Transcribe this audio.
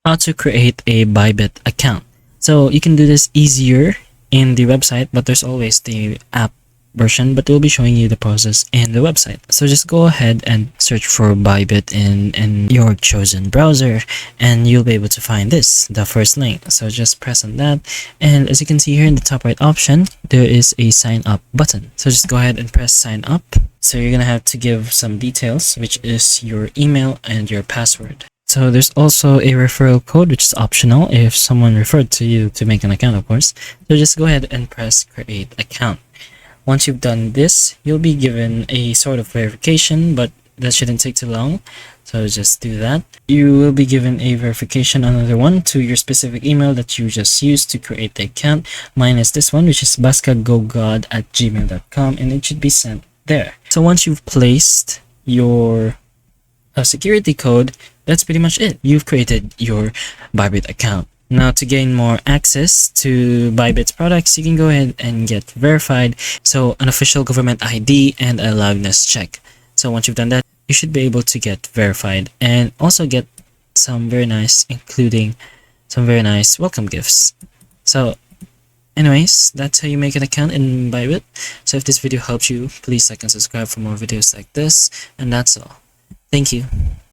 how to create a Bybit account. So you can do this easier in the website, but there's always the app version, but we'll be showing you the process in the website. So just go ahead and search for Bybit in your chosen browser, and you'll be able to find the first link. So just press on that, and as you can see here in the top right option, there is a sign up button. So just go ahead and press sign up. So you're gonna have to give some details, which is your email and your password. So there's also a referral code, which is optional if someone referred to you to make an account, of course. So just go ahead and press create account. Once you've done this, you'll be given a sort of verification, but that shouldn't take too long. So just do that. You will be given a verification, another one, to your specific email that you just used to create the account. Mine is this one, which is baskagogod@gmail.com, and it should be sent there. So once you've placed your security code, that's pretty much it. You've created your Bybit account. Now, to gain more access to Bybit's products, you can go ahead and get verified. So an official government ID and a liveness check. So once you've done that, you should be able to get verified and also get some very nice, including some very nice welcome gifts. So anyways, that's how you make an account in Bybit. So if this video helps you, please like and subscribe for more videos like this. And that's all. Thank you.